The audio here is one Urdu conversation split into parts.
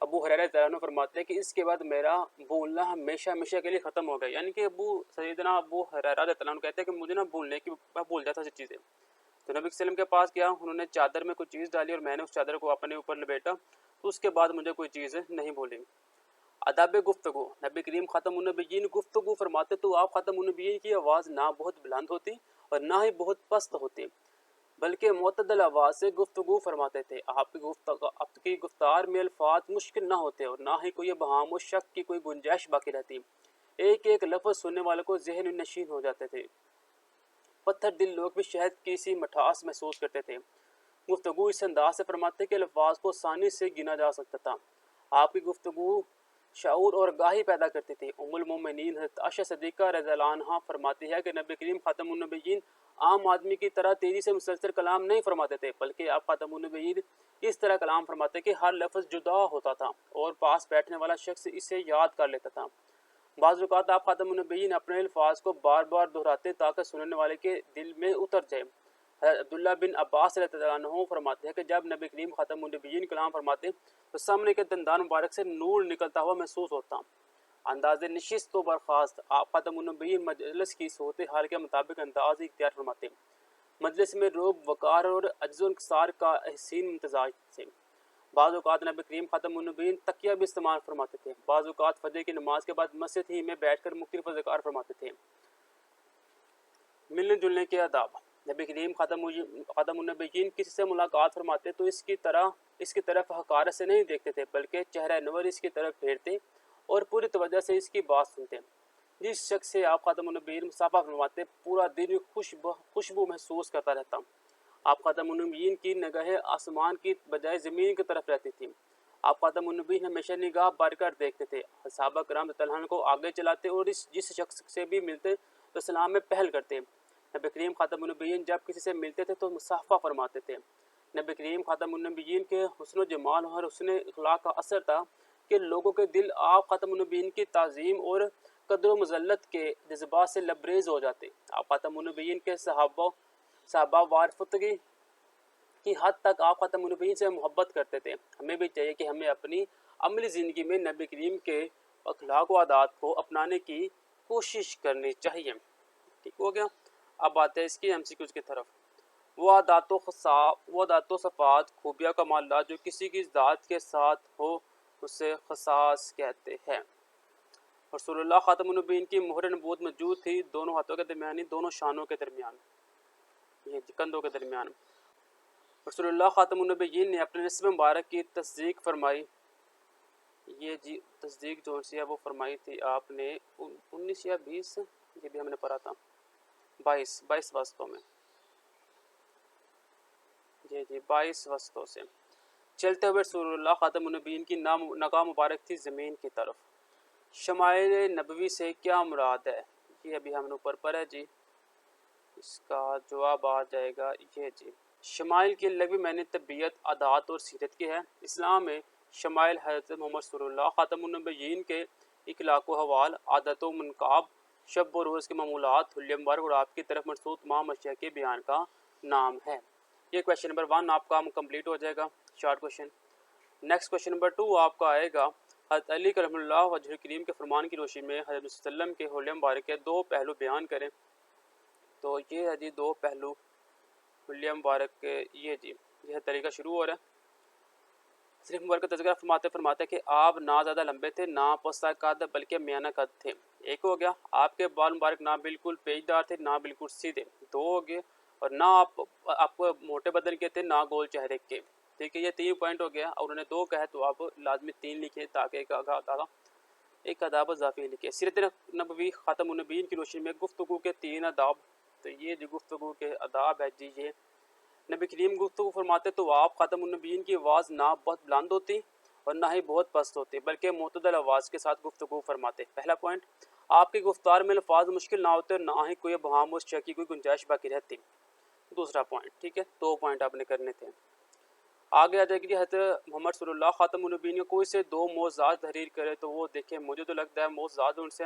ابو ہریرہ رضی اللہ عنہ فرماتے ہیں کہ اس کے بعد میرا بھولنا ہمیشہ ہمیشہ کے لیے ختم ہو گیا، یعنی کہ سیدنا ابو ہریرہ رضی اللہ عنہ کہتے ہیں کہ مجھے نا بھولنے کی، میں بھول جاتا سب چیزیں۔ تو نبی صلی اللہ علیہ وسلم کے پاس گیا، انہوں نے چادر میں کوئی چیز ڈالی اور میں نے اس چادر کو اپنے اوپر لپیٹا، تو اس کے بعد مجھے کوئی چیز نہیں بھولی۔ ادب گفتگو، نبی کریم خاتم النبیین گفتگو فرماتے تو آپ خاتم النبیین کی آواز نہ بہت بلند ہوتی اور نہ ہی بہت پست ہوتی، بلکہ معتدل آواز سے گفتگو فرماتے تھے۔ آپ کی گفتار میں الفاظ مشکل نہ ہوتے اور نہ ہی کوئی ابہام و شک کی کوئی گنجائش باقی رہتی، ایک ایک لفظ سننے والوں کو ذہن نشین ہو جاتے تھے۔ پتھر دل لوگ بھی شہد کی سی مٹھاس محسوس کرتے تھے۔ گفتگو اس انداز سے فرماتے کہ الفاظ کو آسانی سے گنا جا سکتا تھا۔ آپ کی گفتگو شعور اور آگاہی پیدا کرتی تھی۔ ام المومنین حضرت عائشہ صدیقہ رضی اللہ عنہا فرماتی ہے کہ نبی کریم خاتم النبیین عام آدمی کی طرح تیزی سے مسلسل کلام نہیں فرماتے تھے، بلکہ آپ خاتم النبیین اس طرح کلام فرماتے کہ ہر لفظ جدا ہوتا تھا اور پاس بیٹھنے والا شخص اسے یاد کر لیتا تھا۔ بعض اوقات آپ خاتم النبیین اپنے الفاظ کو بار بار دہراتے تاکہ سننے والے کے دل میں اتر جائے۔ حضرت عبداللہ بن عباس رضی اللہ عنہ فرماتے ہیں کہ جب نبی کریم خاتم النبیین کلام فرماتے تو سامنے کے دندان مبارک سے نور نکلتا ہوا محسوس ہوتا۔ انداز نشست و برخاست، آپ خاتم النبیین مجلس کی صورتحال کے مطابق انداز اختیار فرماتے، مجلس میں روب وقار اور عجز و انکسار کا حسین امتزاج سے۔ بعض اوقات نبی کریم خاتم النبیین تکیہ بھی استعمال فرماتے تھے۔ بعض اوقات فجر کی نماز کے بعد مسجد ہی میں بیٹھ کر مختلف اذکار فرماتے تھے۔ ملنے جلنے کے آداب، نبی کریم خاتم النبیین کسی سے ملاقات فرماتے تو اس کی طرف حقارت سے نہیں دیکھتے تھے، بلکہ چہرہ نور اس کی طرف پھیرتے اور پوری توجہ سے اس کی بات سنتے۔ جس شخص سے آپ خاتم النبیین مصافحہ فرماتے پورا دن خوشبو محسوس کرتا رہتا۔ آپ خاتم النبیین کی نگاہیں آسمان کی بجائے زمین کی طرف رہتی تھیں۔ آپ خاتم النبیین ہمیشہ نگاہ بر کر دیکھتے تھے۔ صحابہ کرام رضی اللہ عنہ کو آگے چلاتے اور جس شخص سے بھی ملتے تو سلام میں پہل کرتے۔ نبی کریم خاتم النبیین جب کسی سے ملتے تھے تو مصافحہ فرماتے تھے۔ نبی کریم خاتم النبیین کے حسن و جمال اور حسن اخلاق کا اثر تھا کہ لوگوں کے دل آپ خاتم النبیین کی تعظیم اور قدر و مذلت کے جذبات سے لبریز ہو جاتے۔ آپ خاتم النبیین کے صحابہ وارفتگی کی حد تک آپ خاتم النبیین سے محبت کرتے تھے۔ ہمیں بھی چاہیے کہ ہمیں اپنی عملی زندگی میں نبی کریم کے اخلاق و عادات کو اپنانے کی کوشش کرنی چاہیے۔ ٹھیک ہو گیا، اب آتے ہیں اس کی MCQs کی طرف۔ وہ عادات و صفات، خوبیاں، کمالات جو کسی کی ذات کے ساتھ ہو اسے خصاص کہتے ہیں۔ رسول اللہ خاتم النبیین کی مہر نبوت موجود تھی دونوں ہاتھوں کے درمیان، دونوں شانوں کے درمیان، یہ کندھوں کے درمیان۔ رسول اللہ خاتم النبیین نے اپنے نسب مبارک کی تصدیق فرمائی، یہ جی تصدیق جو سی ہے وہ فرمائی تھی آپ نے 19 یا 20، یہ بھی ہم نے پڑھا تھا، 22 وسطوں میں، جی 22 وسطوں سے چلتے ہوئے رسول اللہ خاتم النبیین کی نگاہ مبارک تھی زمین کی طرف۔ شمائل نبوی سے کیا مراد ہے؟ یہ ابھی ہم نے اوپر پڑھا ہے جی، اس کا جواب آ جائے گا یہ جی۔ شمائل کی لغوی معنی طبیعت، عادات اور سیرت کی ہے۔ اسلام میں شمائل حضرت محمد صلی اللہ خاتم النبیین کے اخلاق و حوال، عادت و منقاب، شب و روز کے معمولات، حلیہ مبارک اور آپ کی طرف مرصود تمام اشیاء کے بیان کا نام ہے۔ یہ کویشچن نمبر 1 آپ کا کمپلیٹ ہو جائے گا، short question. Next question number 2 آپ کا آئے گا، حضرت علی کرم اللہ وجہ کریم کے فرمان کی روشنی میں حضرت صلی اللہ علیہ وسلم کے حلیہ مبارک کے 2 پہلو بیان کریں۔ تو یہ ہے جی 2 پہلو حلیہ مبارک کے، یہ جی یہ طریقہ شروع ہو رہا ہے۔ صرف مبارک کا تذکرہ فرماتے کہ آپ نہ زیادہ لمبے تھے نہ پستہ قد بلکہ میانہ قد تھے، ایک ہو گیا۔ آپ کے بال مبارک نہ بالکل پیچ دار تھے نہ بالکل سیدھے، 2 ہو گئے۔ اور نہ آپ کو موٹے بدن کے تھے نہ گول چہرے کے، ٹھیک ہے، یہ 3 پوائنٹ ہو گیا۔ اور انہوں نے 2 کہا تو آپ لازمی 3 لکھیں تاکہ ایک آداب اضافی لکھے۔ سیرت نبوی خاتم النبیین کی روشنی میں گفتگو کے 3 آداب، تو یہ جو گفتگو کے آداب ہے جی، یہ نبی کریم گفتگو فرماتے تو آپ خاتم النبیین کی آواز نہ بہت بلند ہوتی اور نہ ہی بہت پست ہوتی، بلکہ معتدل آواز کے ساتھ گفتگو فرماتے۔ پہلا پوائنٹ، آپ کی گفتار میں الفاظ مشکل نہ ہوتے اور نہ ہی کوئی ابہام اور شک کی کوئی گنجائش باقی رہتی۔ دوسرا پوائنٹ، ٹھیک ہے، 2 پوائنٹ آپ نے کرنے تھے۔ آگے آ جائے گی حضرت محمد صلی اللہ خاتم النبیین کو کوئی سے 2 موضوعات تحریر کرے تو وہ دیکھیں، مجھے تو لگتا ہے موضوعات ان سے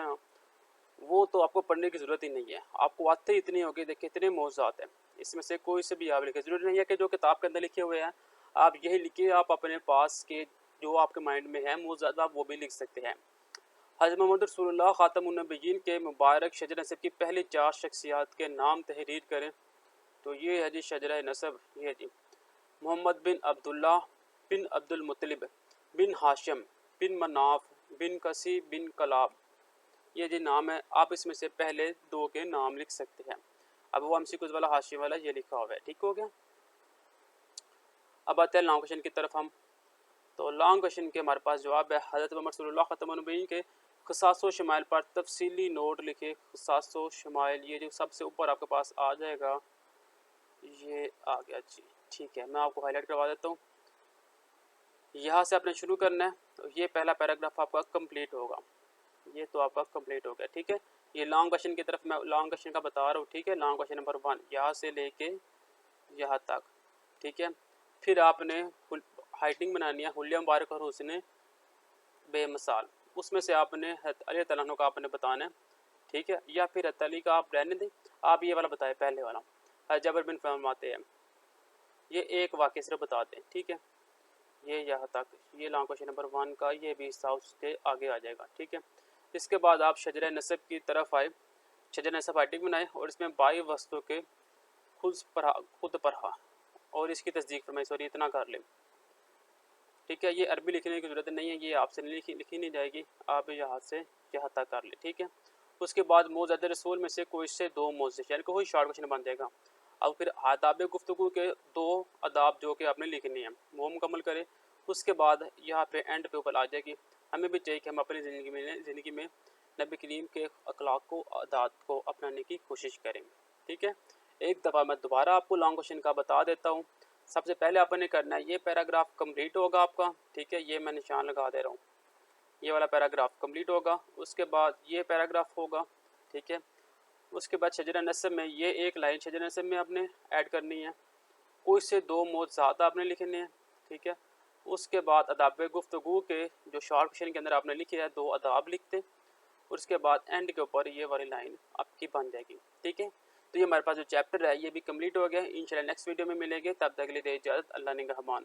وہ تو آپ کو پڑھنے کی ضرورت ہی نہیں ہے، آپ کو آتے ہی اتنی ہوگی، دیکھیں اتنے موضوعات ہیں، اس میں سے کوئی سے بھی آپ لکھیں، ضروری نہیں ہے کہ جو کتاب کے اندر لکھے ہوئے ہیں آپ یہی لکھیے، آپ اپنے پاس کے جو آپ کے مائنڈ میں ہے موضوعات آپ وہ بھی لکھ سکتے ہیں۔ حضرت محمد رسول اللہ خاتم النبیین کے مبارک شجر نسب کی پہلی 4 شخصیات کے نام تحریر کریں۔ تو یہ ہے جی شجرہ نسب، یہ ہے جی محمد بن عبداللہ بن عبد المطلب بن ہاشم بن مناف بن کسی بن کلاب، یہ جی نام ہے۔ آپ اس میں سے پہلے 2 کے نام لکھ سکتے ہیں۔ اب وہ MCQs والا ہاشم والا یہ لکھا ہوا ہے، ٹھیک ہو گیا۔ اب آتے ہیں لانگ کوشچن کی طرف ہم۔ تو لانگ کوشچن کے ہمارے پاس جواب ہے حضرت محمد صلی اللہ خاتم النبیین کے خصاص و شمائل پر تفصیلی نوٹ لکھے۔ خصاص و شمائل یہ جو سب سے اوپر آپ کے پاس آ جائے گا، یہ آ گیا جی، ٹھیک ہے۔ میں آپ کو ہائی لائٹ کروا دیتا ہوں۔ یہاں سے آپ نے شروع کرنا ہے، تو یہ پہلا پیراگراف آپ کا کمپلیٹ ہوگا، یہ تو آپ کا کمپلیٹ ہو گیا، ٹھیک ہے۔ یہ لانگ کوشچن کی طرف میں لانگ کوشچن کا بتا رہا ہوں، ٹھیک ہے۔ لانگ کوشچن نمبر 1 یہاں سے لے کے یہاں تک، ٹھیک ہے۔ پھر آپ نے ہائٹنگ بنانی ہے، حلیہ مبارک اور حسن بے مثال، اس میں سے آپ نے علی تعالیٰ عنہ کا آپ نے بتانا ہے، ٹھیک ہے، یا پھر علی کا آپ رہنے دیں، آپ یہ والا بتائیں پہلے والا۔ جابر بن فرماتے ہیں، یہ ایک واقعہ صرف بتا دیں، ٹھیک ہے۔ یہ یہاں تک، یہ لانگ کوشچن نمبر 1 کا یہ بھی حصہ اس کے آگے آ جائے گا، ٹھیک ہے۔ اس کے بعد آپ شجرہ نسب کی طرف آئے، شجرہ نسب ہائٹنگ بنائے اور اس میں 22 وسطوں کے خود پڑھا اور اس کی تصدیق فرمائی، سوری اتنا کر لیں، ٹھیک ہے۔ یہ عربی لکھنے کی ضرورت نہیں ہے، یہ آپ سے لکھی نہیں جائے گی، آپ یہاں سے یہاں تک کر لیں، ٹھیک ہے۔ اس کے بعد موضوعات رسول میں سے کوئی سے 2 موضوع، یعنی کوئی شارٹ کوشچن بن جائے گا۔ اب پھر آداب گفتگو کے 2 آداب جو کہ آپ نے لکھنی ہیں وہ مکمل کریں۔ اس کے بعد یہاں پہ اینڈ پہ اوپر آ جائے گی، ہمیں بھی چاہیے کہ ہم اپنی زندگی میں نبی کریم کے اخلاق کو عادات کو اپنانے کی کوشش کریں، ٹھیک ہے۔ ایک دفعہ میں دوبارہ آپ کو لانگ کوشچن کا بتا دیتا ہوں۔ سب سے پہلے آپ نے کرنا ہے، یہ پیراگراف کمپلیٹ ہوگا آپ کا، ٹھیک ہے، یہ میں نشان لگا دے رہا ہوں، یہ والا پیراگراف کمپلیٹ ہوگا۔ اس کے بعد یہ پیراگراف ہوگا، ٹھیک ہے۔ اس کے بعد شجرہ نسب میں یہ ایک لائن شجرہ نسب میں آپ نے ایڈ کرنی ہے، کوئی سے 2 موضوعات آپ نے لکھنے ہیں، ٹھیک ہے۔ اس کے بعد آداب گفتگو کے جو شارٹ کوشچن کے اندر آپ نے لکھے ہیں 2 آداب لکھتے، اور اس کے بعد اینڈ کے اوپر یہ والی لائن آپ کی بن جائے گی، ٹھیک ہے۔ تو یہ ہمارے پاس جو چیپٹر ہے یہ بھی کمپلیٹ ہو گیا، انشاءاللہ نیکسٹ ویڈیو میں ملیں گے، تب تک کے لیے دے اجازت، اللہ نگہبان۔